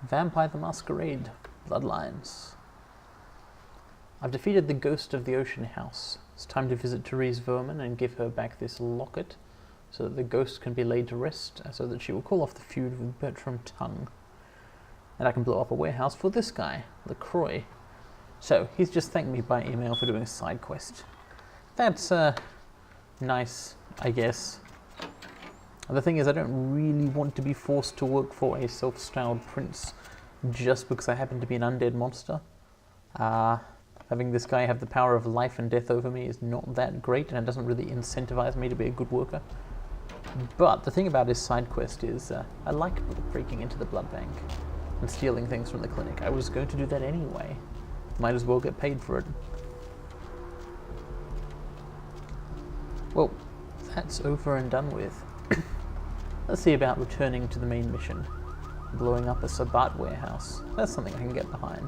Vampire the Masquerade, Bloodlines. I've defeated the ghost of the ocean house. It's time to visit Therese Vermin and give her back this locket, so that the ghost can be laid to rest, so that she will call off the feud with Bertram Tongue. And I can blow up a warehouse for this guy, LaCroix. So, he's just thanked me by email for doing a side quest. That's, nice, I guess. The thing is, I don't really want to be forced to work for a self-styled prince just because I happen to be an undead monster. Having this guy have the power of life and death over me is not that great, and it doesn't really incentivize me to be a good worker. But the thing about his side quest is, I like breaking into the blood bank and stealing things from the clinic. I was going to do that anyway. Might as well get paid for it. Well, that's over and done with. Let's see about returning to the main mission. Blowing up a Sabat warehouse. That's something I can get behind.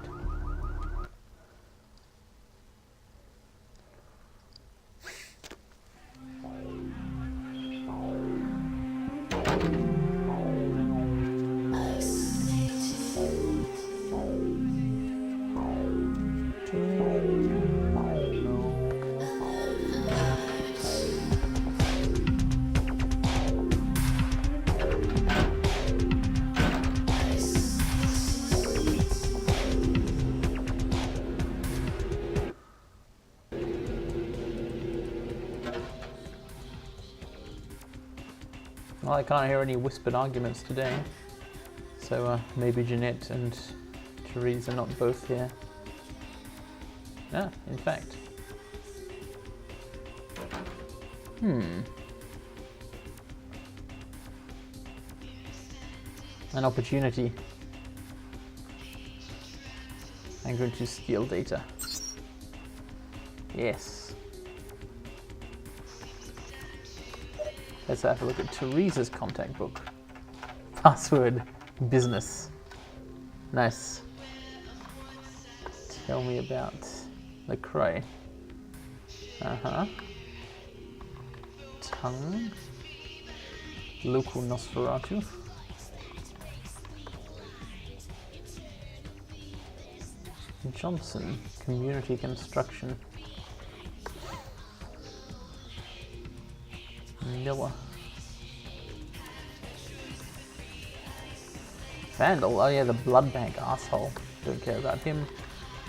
Well, I can't hear any whispered arguments today, so maybe Jeanette and Therese are not both here. Ah, in fact. An opportunity. I'm going to steal data. Yes. Let's have a look at Therese's contact book. Password, business. Nice. Tell me about LaCroix. Tongue. Local Nosferatu. Johnson, community construction. Noah. Vandal, oh yeah, the blood bank asshole. Don't care about him.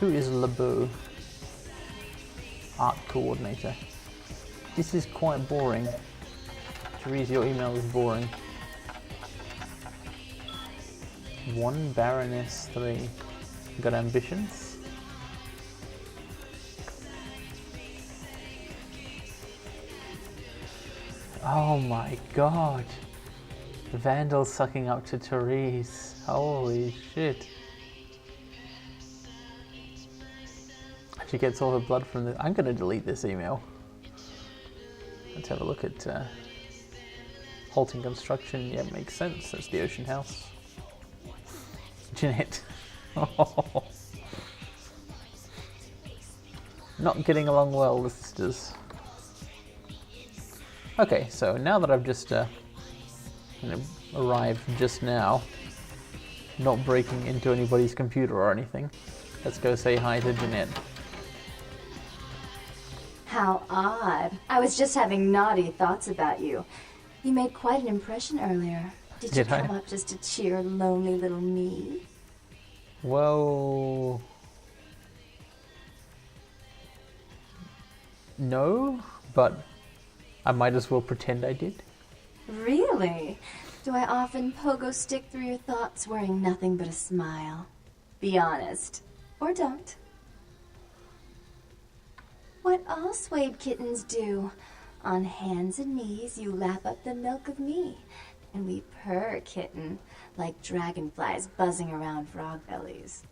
Who is LeBeau? Art coordinator. This is quite boring. Therese, your email is boring. 1 Baroness 3. Got ambitions? Oh my god. Vandal sucking up to Therese. Holy shit. She gets all her blood from the... I'm gonna delete this email. Let's have a look at halting construction. Yeah, makes sense. That's the ocean house. Jeanette. Not getting along well, the sisters. Okay, so now that I've just arrived just now, not breaking into anybody's computer or anything, let's go say hi to Jeanette. How odd. I was just having naughty thoughts about you. You made quite an impression earlier. Did you come up just to cheer lonely little me? Well... no, but I might as well pretend I did. Really? Do I often pogo stick through your thoughts wearing nothing but a smile? Be honest. Or don't. What all swayed kittens do. On hands and knees you lap up the milk of me. And we purr, kitten, like dragonflies buzzing around frog bellies.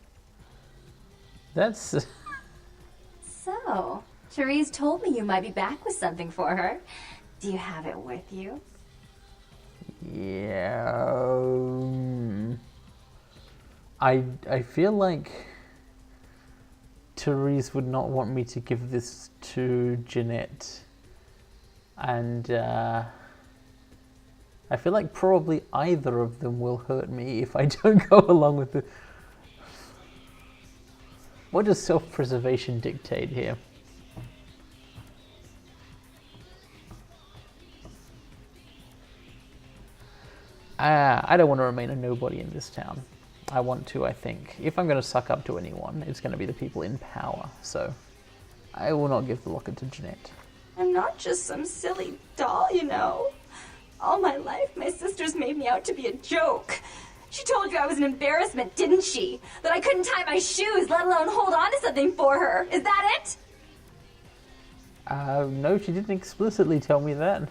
That's... So, Therese told me you might be back with something for her. Do you have it with you? Yeah... I feel like Therese would not want me to give this to Jeanette. And I feel like probably either of them will hurt me if I don't go along with the... What does self-preservation dictate here? I don't want to remain a nobody in this town. I want to, I think. If I'm going to suck up to anyone, it's going to be the people in power. So I will not give the locket to Jeanette. I'm not just some silly doll, you know. All my life, my sisters made me out to be a joke. She told you I was an embarrassment, didn't she? That I couldn't tie my shoes, let alone hold on to something for her. Is that it? No, she didn't explicitly tell me that.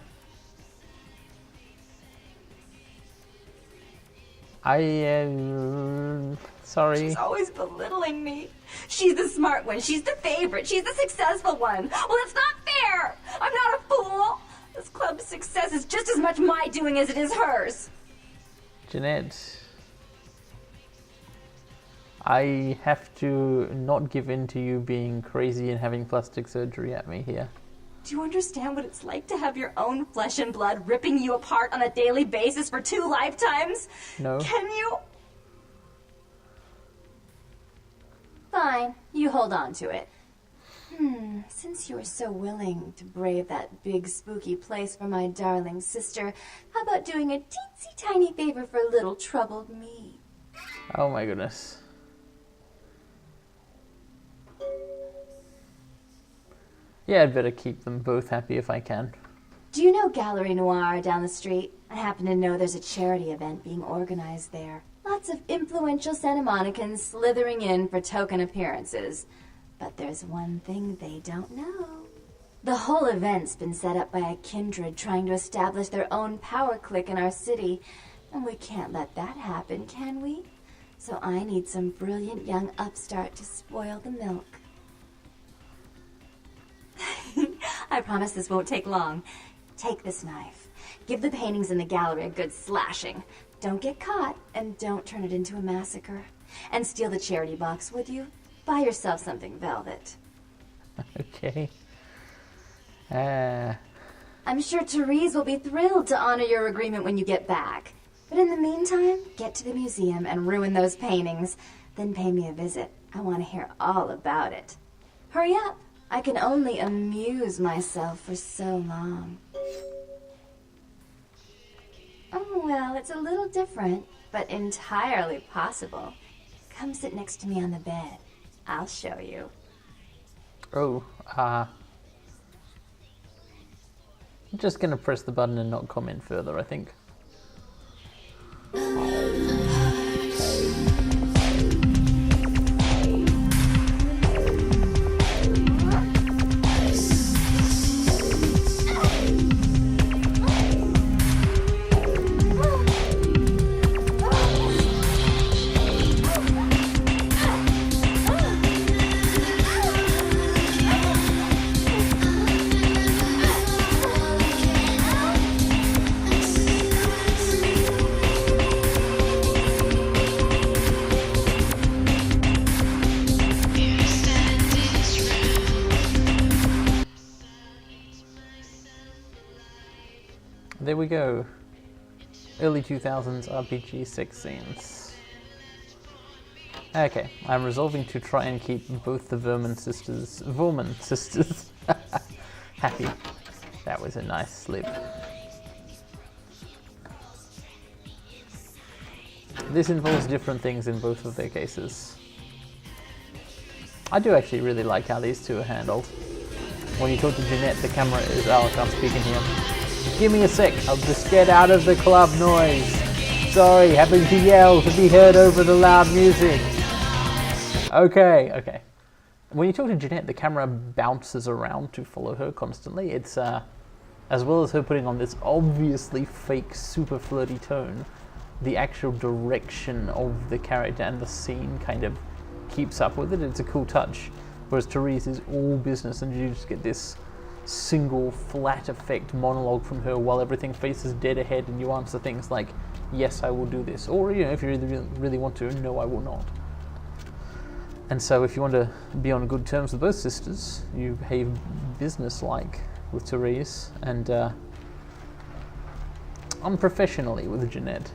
Sorry. She's always belittling me. She's the smart one. She's the favorite. She's the successful one. Well, it's not fair. I'm not a fool. This club's success is just as much my doing as it is hers. Jeanette, I have to not give in to you being crazy and having plastic surgery at me here. Do you understand what it's like to have your own flesh and blood ripping you apart on a daily basis for 2 lifetimes? No. Can you? Fine, you hold on to it. Since you were so willing to brave that big spooky place for my darling sister, how about doing a teensy tiny favor for little troubled me? Oh my goodness. Yeah, I'd better keep them both happy if I can. Do you know Gallery Noir down the street? I happen to know there's a charity event being organized there. Lots of influential Santa Monicans slithering in for token appearances. But there's one thing they don't know. The whole event's been set up by a kindred trying to establish their own power clique in our city. And we can't let that happen, can we? So I need some brilliant young upstart to spoil the milk. I promise this won't take long. Take this knife. Give the paintings in the gallery a good slashing. Don't get caught, and don't turn it into a massacre. And steal the charity box, would you? Buy yourself something velvet. Okay. I'm sure Therese will be thrilled to honor your agreement when you get back. But in the meantime, get to the museum and ruin those paintings. Then pay me a visit. I want to hear all about it. Hurry up. I can only amuse myself for so long. Oh, well, it's a little different, but entirely possible. Come sit next to me on the bed. I'll show you. Oh, I'm just gonna press the button and not comment further, I think. There we go. Early 2000s RPG sex scenes. Okay, I'm resolving to try and keep both the Vorman sisters happy. That was a nice slip. This involves different things in both of their cases. I do actually really like how these two are handled. When you talk to Jeanette, the camera is... Oh, I can't speak in here. Give me a sec, I'll just get out of the club noise. Sorry, having to yell to be heard over the loud music. Okay. When you talk to Jeanette, the camera bounces around to follow her constantly. It's, as well as her putting on this obviously fake, super flirty tone, the actual direction of the character and the scene kind of keeps up with it. It's a cool touch. Whereas Therese is all business and you just get this single flat effect monologue from her while everything faces dead ahead and you answer things like, yes, I will do this. Or, you know, if you really want to, no, I will not. And so if you want to be on good terms with both sisters, you behave business-like with Therese and unprofessionally with Jeanette.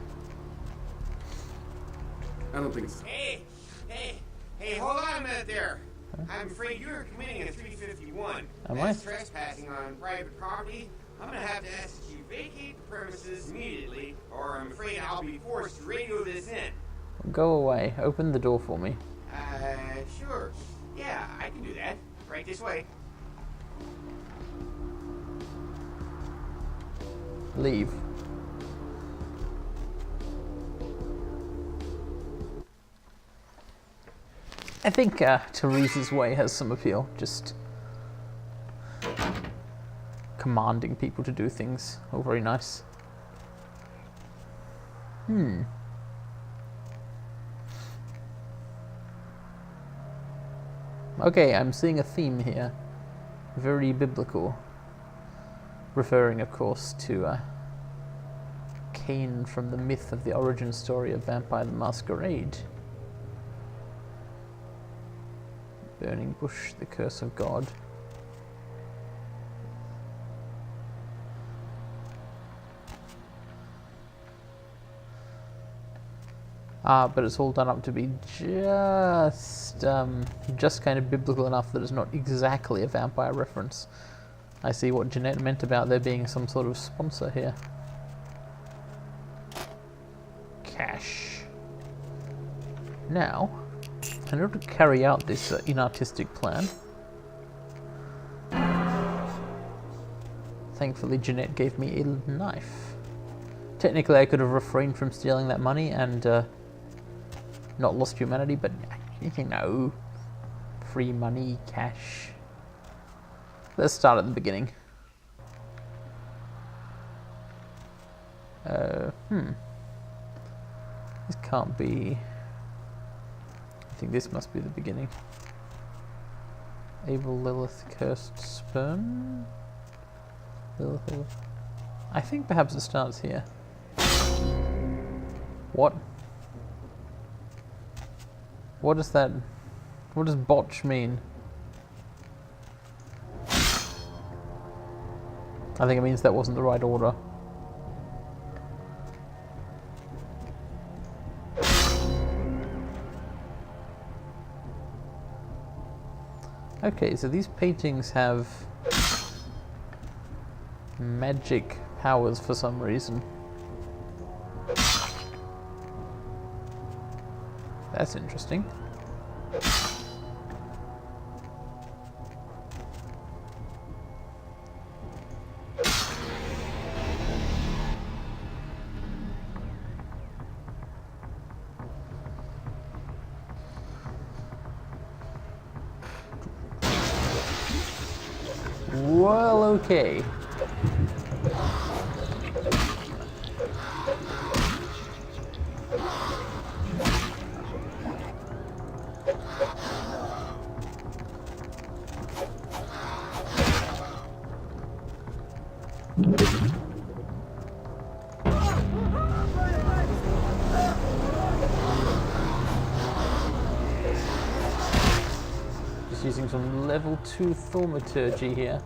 I don't think so. Hey, hold on a minute there. I'm afraid you're committing a 351. Am I? That's trespassing on private property. I'm gonna have to ask that you vacate the premises immediately, or I'm afraid I'll be forced to radio this in. Go away. Open the door for me. Sure. Yeah, I can do that. Right this way. Leave. I think Therese's way has some appeal. Just commanding people to do things. Oh, very nice. Okay, I'm seeing a theme here. Very biblical. Referring, of course, to Cain from the myth of the origin story of Vampire the Masquerade. Burning bush, the curse of God. But it's all done up to be just kind of biblical enough that it's not exactly a vampire reference. I see what Jeanette meant about there being some sort of sponsor here. Cash. Now, in order to carry out this inartistic plan, thankfully Jeanette gave me a knife. Technically I could have refrained from stealing that money and not lost humanity, but you know, free money, cash. Let's start at the beginning. This can't be... I think this must be the beginning. Abel Lilith cursed sperm? Lilith. I think perhaps it starts here. What? What is that? What does botch mean? I think it means that wasn't the right order. Okay, so these paintings have magic powers for some reason. That's interesting. Well, okay. Just using some level 2 thaumaturgy here.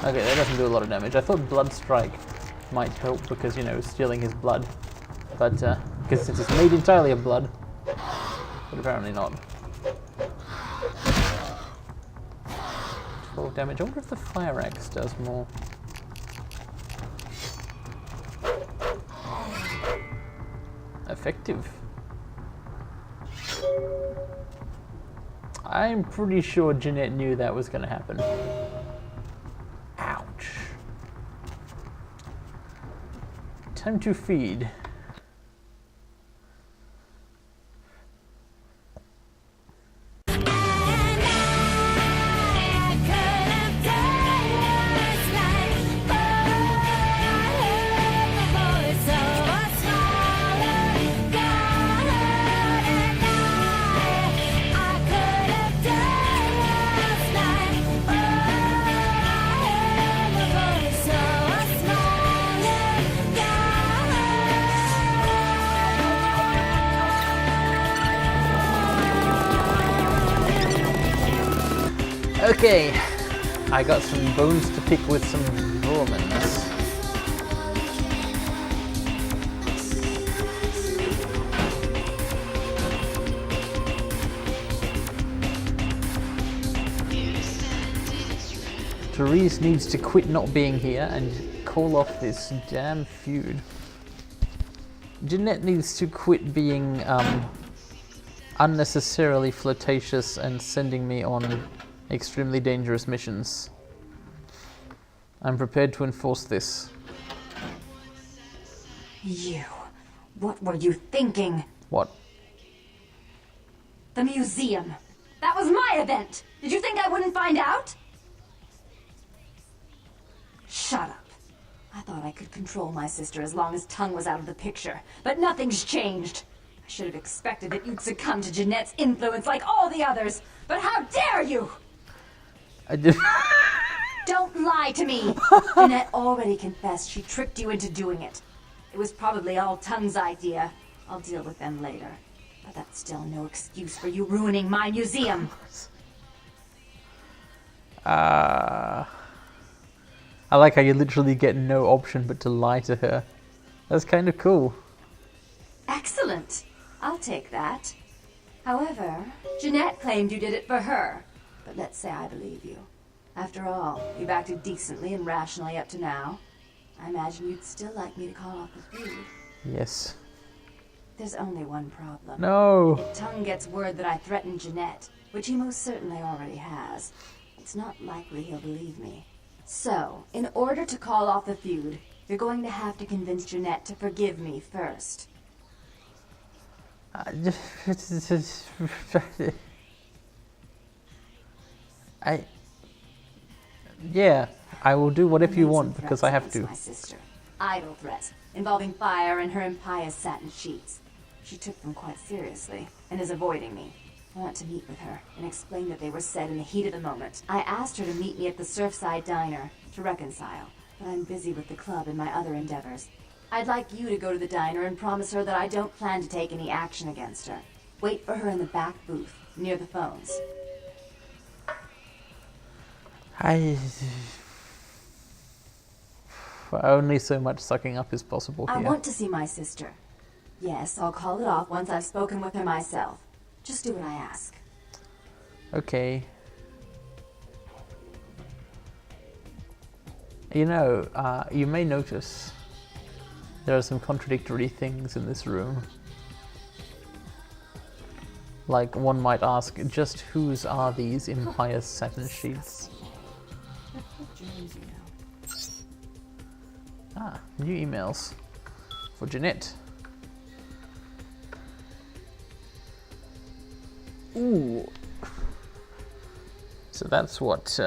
Okay, that doesn't do a lot of damage. I thought Blood Strike might help because, you know, stealing his blood. But, because since it's made entirely of blood. But apparently not. 12 damage. I wonder if the Fire Axe does more. Effective. I'm pretty sure Jeanette knew that was going to happen. Ouch. Time to feed. Yeah. Okay, I got some bones to pick with some verminess. Therese needs to quit not being here and call off this damn feud. Jeanette needs to quit being unnecessarily flirtatious and sending me on extremely dangerous missions. I'm prepared to enforce this. You. What were you thinking? What? The museum. That was my event. Did you think I wouldn't find out? Shut up. I thought I could control my sister as long as Tongue was out of the picture, but nothing's changed. I should have expected that you'd succumb to Jeanette's influence like all the others, but how dare you! I just... Don't lie to me! Jeanette already confessed she tricked you into doing it. It was probably all Tongue's idea. I'll deal with them later. But that's still no excuse for you ruining my museum. I like how you literally get no option but to lie to her. That's kind of cool. Excellent. I'll take that. However, Jeanette claimed you did it for her. But let's say I believe you. After all, you've acted decently and rationally up to now. I imagine you'd still like me to call off the feud. Yes. There's only one problem. No. If Tongue gets word that I threatened Jeanette, which he most certainly already has, it's not likely he'll believe me. So, in order to call off the feud, you're going to have to convince Jeanette to forgive me first. Yeah, I will do whatever you want because I have to. My sister. Idle threats involving fire and her impious satin sheets. She took them quite seriously and is avoiding me. I want to meet with her and explain that they were said in the heat of the moment. I asked her to meet me at the Surfside Diner to reconcile, but I'm busy with the club and my other endeavors. I'd like you to go to the diner and promise her that I don't plan to take any action against her. Wait for her in the back booth, near the phones. Only so much sucking up is possible here. I want to see my sister. Yes, I'll call it off once I've spoken with her myself. Just do what I ask. Okay. You know, you may notice there are some contradictory things in this room. Like, one might ask, just whose are these impious satin sheets? Ah, new emails for Jeanette. Ooh. So that's what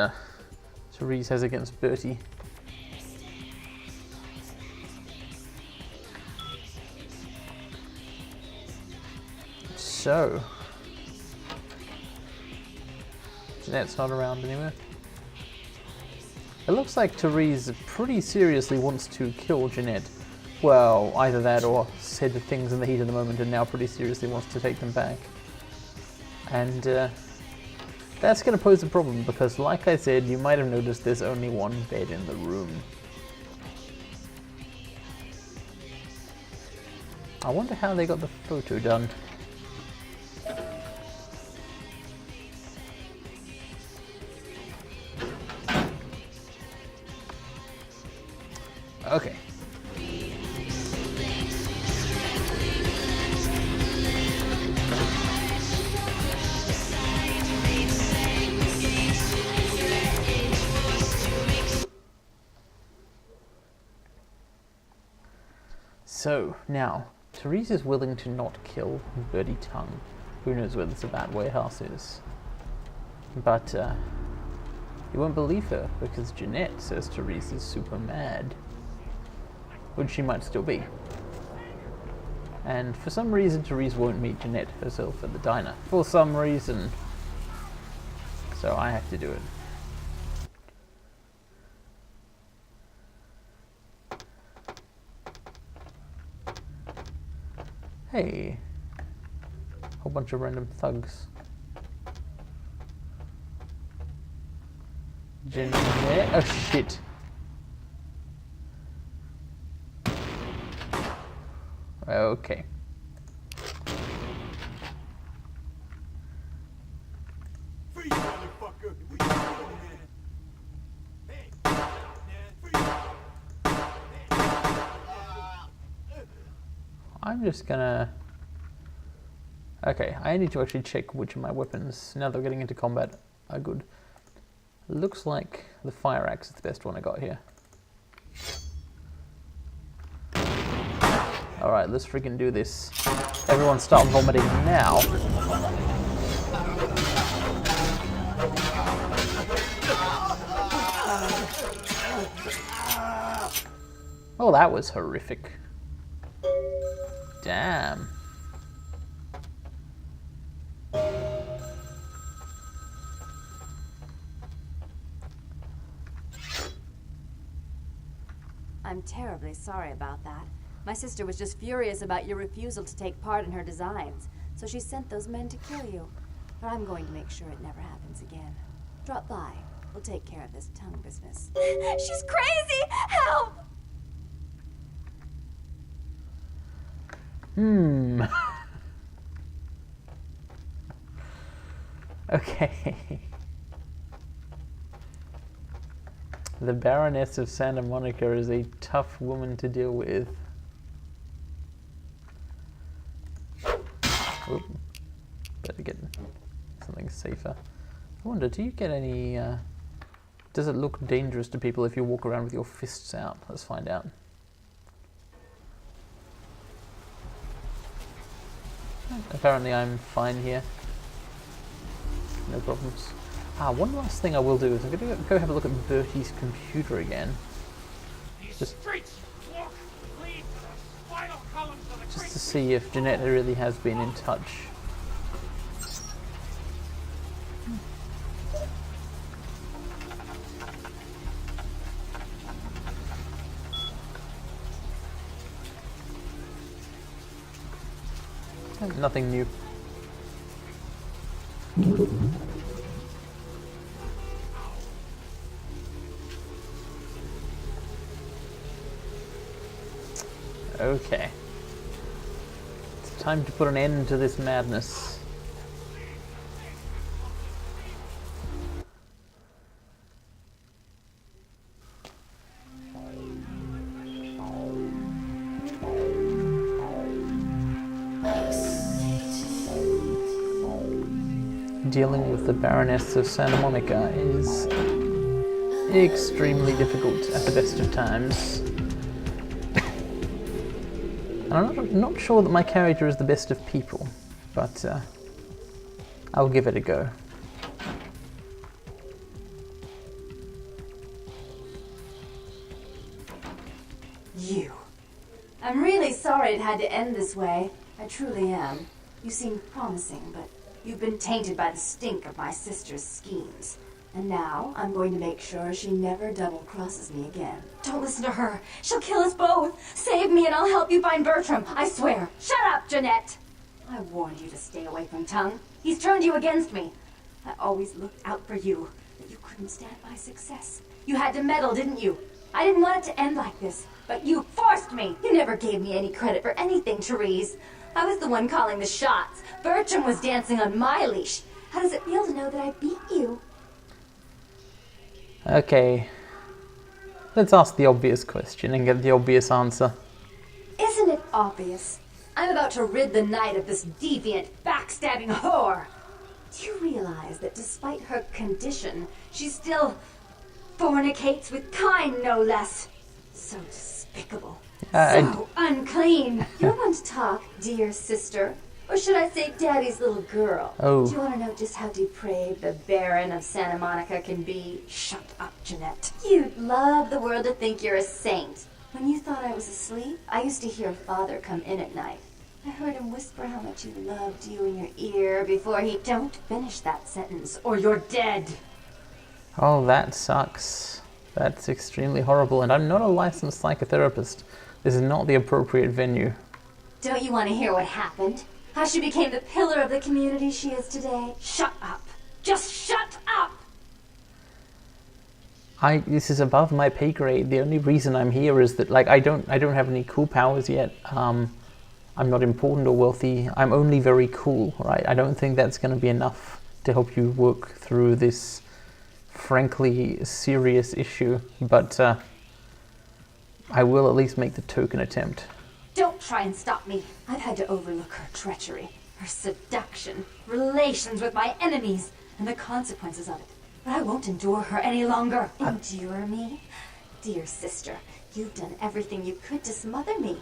Therese has against Bertie. So, Jeanette's not around anymore. It looks like Therese pretty seriously wants to kill Jeanette. Well, either that or said the things in the heat of the moment and now pretty seriously wants to take them back. And that's going to pose a problem because, like I said, you might have noticed there's only one bed in the room. I wonder how they got the photo done. Okay. So, now, Therese is willing to not kill Bertie Tongue. Who knows where this bad warehouse is. But, you won't believe her, because Jeanette says Therese is super mad. Which she might still be. And for some reason, Therese won't meet Jeanette herself at the diner. For some reason. So I have to do it. Hey, whole bunch of random thugs. Jeanette. Oh shit. Okay. I'm just gonna... Okay, I need to actually check which of my weapons, now that we're getting into combat, are good. Looks like the fire axe is the best one I got here. Alright, let's freaking do this. Everyone start vomiting now. Oh, that was horrific. Damn. I'm terribly sorry about that. My sister was just furious about your refusal to take part in her designs, so she sent those men to kill you. But I'm going to make sure it never happens again. Drop by. We'll take care of this tongue business. She's crazy! Help! Okay. The Baroness of Santa Monica is a tough woman to deal with. Oop. Better get something safer. I wonder, do you get any... does it look dangerous to people if you walk around with your fists out? Let's find out. Apparently I'm fine here. No problems. One last thing I will do is I'm going to go have a look at Bertie's computer again. Just to see if Jeanette really has been in touch. Nothing new. Okay. It's time to put an end to this madness. Dealing with the Baroness of Santa Monica is extremely difficult at the best of times. I'm not sure that my character is the best of people, but I'll give it a go. You. I'm really sorry it had to end this way. I truly am. You seem promising, but you've been tainted by the stink of my sister's schemes. And now, I'm going to make sure she never double-crosses me again. Don't listen to her. She'll kill us both. Save me and I'll help you find Bertram. I swear. Shut up, Jeanette. I warned you to stay away from Tongue. He's turned you against me. I always looked out for you, but you couldn't stand my success. You had to meddle, didn't you? I didn't want it to end like this, but you forced me. You never gave me any credit for anything, Therese. I was the one calling the shots. Bertram was dancing on my leash. How does it feel to know that I beat you? Okay, let's ask the obvious question and get the obvious answer. Isn't it obvious? I'm about to rid the night of this deviant, backstabbing whore. Do you realize that despite her condition, she still fornicates with kind, no less? So despicable. So unclean. You want to talk, dear sister? Or should I say daddy's little girl? Oh. Do you want to know just how depraved the Baron of Santa Monica can be? Shut up, Jeanette. You'd love the world to think you're a saint. When you thought I was asleep, I used to hear Father come in at night. I heard him whisper how much he loved you in your ear before he... Don't finish that sentence, or you're dead. Oh, that sucks. That's extremely horrible, and I'm not a licensed psychotherapist. This is not the appropriate venue. Don't you want to hear what happened? How she became the pillar of the community she is today? Shut up. Just shut up! This is above my pay grade. The only reason I'm here is that, like, I don't have any cool powers yet. I'm not important or wealthy. I'm only very cool, right? I don't think that's going to be enough to help you work through this frankly serious issue, but I will at least make the token attempt. Don't try and stop me. I've had to overlook her treachery, her seduction, relations with my enemies, and the consequences of it. But I won't endure her any longer. Endure me? Dear sister, you've done everything you could to smother me.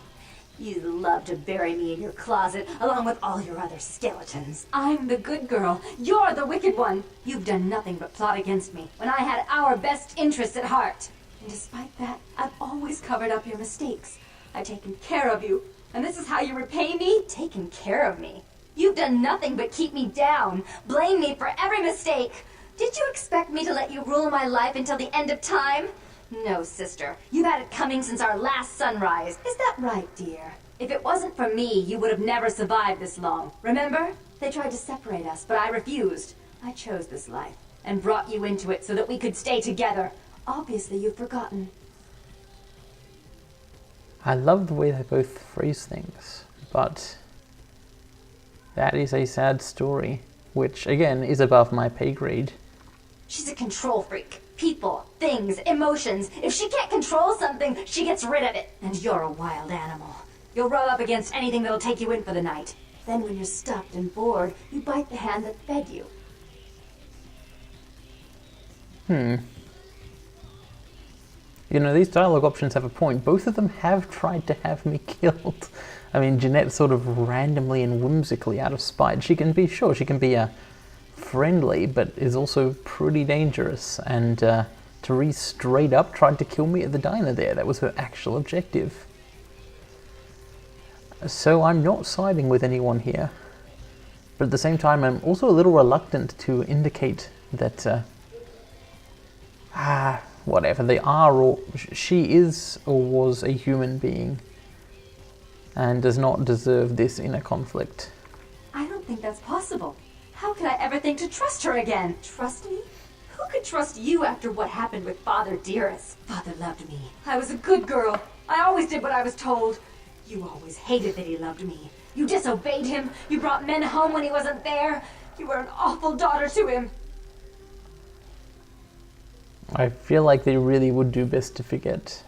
You love to bury me in your closet, along with all your other skeletons. I'm the good girl. You're the wicked one. You've done nothing but plot against me, when I had our best interests at heart. And despite that, I've always covered up your mistakes. I've taken care of you. And this is how you repay me? Taken care of me. You've done nothing but keep me down, blame me for every mistake. Did you expect me to let you rule my life until the end of time? No, sister. You've had it coming since our last sunrise. Is that right, dear? If it wasn't for me, you would have never survived this long. Remember? They tried to separate us, but I refused. I chose this life and brought you into it so that we could stay together. Obviously, you've forgotten. I love the way they both phrase things, but that is a sad story, which, again, is above my pay grade. She's a control freak. People, things, emotions. If she can't control something, she gets rid of it. And you're a wild animal. You'll rub up against anything that'll take you in for the night. Then when you're stuffed and bored, you bite the hand that fed you. You know, these dialogue options have a point. Both of them have tried to have me killed. I mean, Jeanette sort of randomly and whimsically out of spite. She can be friendly, but is also pretty dangerous. And Therese straight up tried to kill me at the diner there. That was her actual objective. So I'm not siding with anyone here. But at the same time, I'm also a little reluctant to indicate that, whatever, they are or she is or was a human being and does not deserve this inner conflict. I don't think that's possible. How could I ever think to trust her again? Trust me? Who could trust you after what happened with Father Dearest? Father loved me. I was a good girl. I always did what I was told. You always hated that he loved me. You disobeyed him. You brought men home when he wasn't there. You were an awful daughter to him. I feel like they really would do best to forget.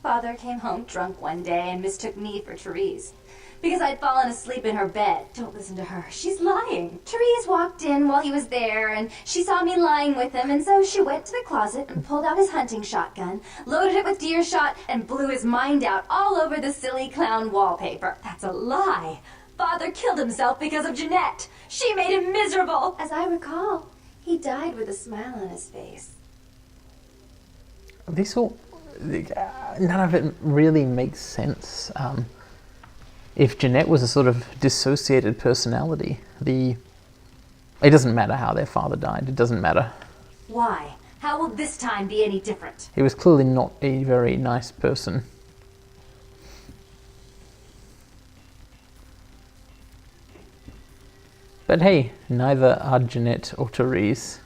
Father came home drunk one day and mistook me for Therese. Because I'd fallen asleep in her bed. Don't listen to her. She's lying. Therese walked in while he was there, and she saw me lying with him, and so she went to the closet and pulled out his hunting shotgun, loaded it with deer shot, and blew his mind out all over the silly clown wallpaper. That's a lie. Father killed himself because of Jeanette. She made him miserable. As I recall, he died with a smile on his face. None of it really makes sense. If Jeanette was a sort of dissociated personality, it doesn't matter how their father died. It doesn't matter. Why? How will this time be any different? He was clearly not a very nice person. But hey, neither are Jeanette or Therese.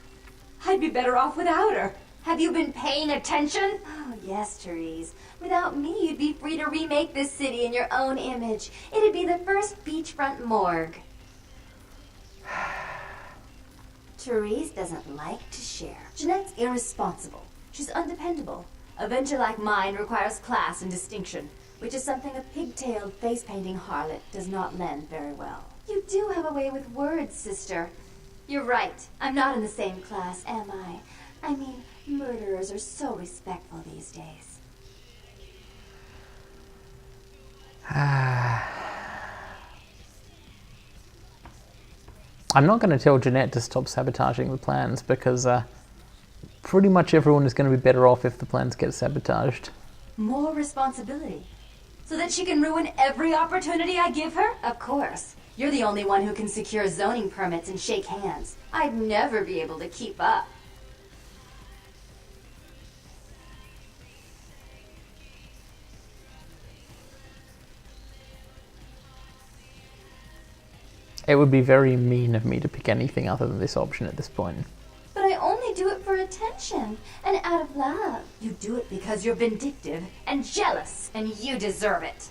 I'd be better off without her. Have you been paying attention? Oh, yes, Therese. Without me, you'd be free to remake this city in your own image. It'd be the first beachfront morgue. Therese doesn't like to share. Jeanette's irresponsible. She's undependable. A venture like mine requires class and distinction, which is something a pigtailed, face-painting harlot does not lend very well. You do have a way with words, sister. You're right. I'm not in the same class, am I? I mean, murderers are so respectful these days. I'm not going to tell Jeanette to stop sabotaging the plans because pretty much everyone is going to be better off if the plans get sabotaged. More responsibility. So that she can ruin every opportunity I give her? Of course. You're the only one who can secure zoning permits and shake hands. I'd never be able to keep up. It would be very mean of me to pick anything other than this option at this point. But I only do it for a attention and out of love. You do it because you're vindictive and jealous, and you deserve it.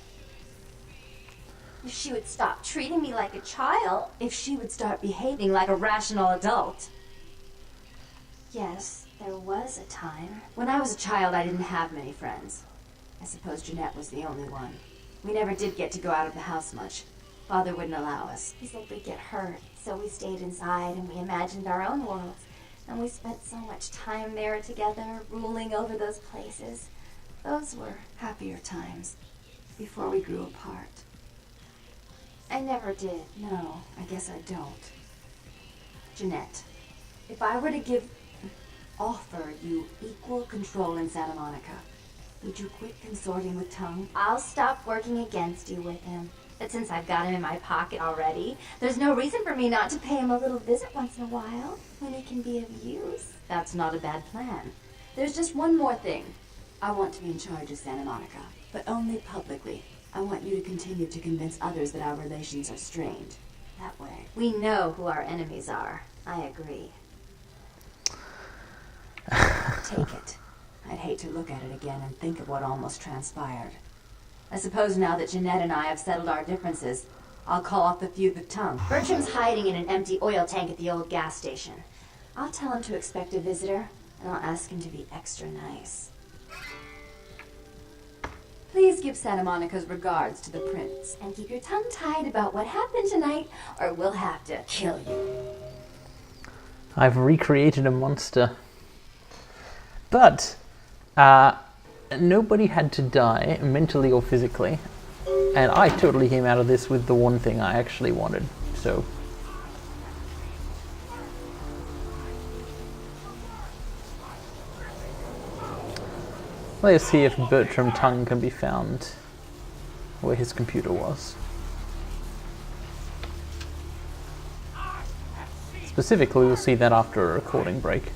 If she would stop treating me like a child, if she would start behaving like a rational adult. Yes, there was a time. When I was a child, I didn't have many friends. I suppose Jeanette was the only one. We never did get to go out of the house much. Father wouldn't allow us. He said we'd get hurt, so we stayed inside and we imagined our own worlds. And we spent so much time there together, ruling over those places. Those were happier times, before we grew apart. I never did. No, I guess I don't. Jeanette, if I were to offer you equal control in Santa Monica, would you quit consorting with Tongue? I'll stop working against you with him. But since I've got him in my pocket already, there's no reason for me not to pay him a little visit once in a while, when he can be of use. That's not a bad plan. There's just one more thing. I want to be in charge of Santa Monica, but only publicly. I want you to continue to convince others that our relations are strained. That way, we know who our enemies are. I agree. Take it. I'd hate to look at it again and think of what almost transpired. I suppose now that Jeanette and I have settled our differences, I'll call off the feud with Tongue. Bertram's hiding in an empty oil tank at the old gas station. I'll tell him to expect a visitor, and I'll ask him to be extra nice. Please give Santa Monica's regards to the prince, and keep your tongue tied about what happened tonight, or we'll have to kill you. I've recreated a monster. But nobody had to die, mentally or physically, and I totally came out of this with the one thing I actually wanted, so... Let's see if Bertram Tongue can be found where his computer was. Specifically, we'll see that after a recording break.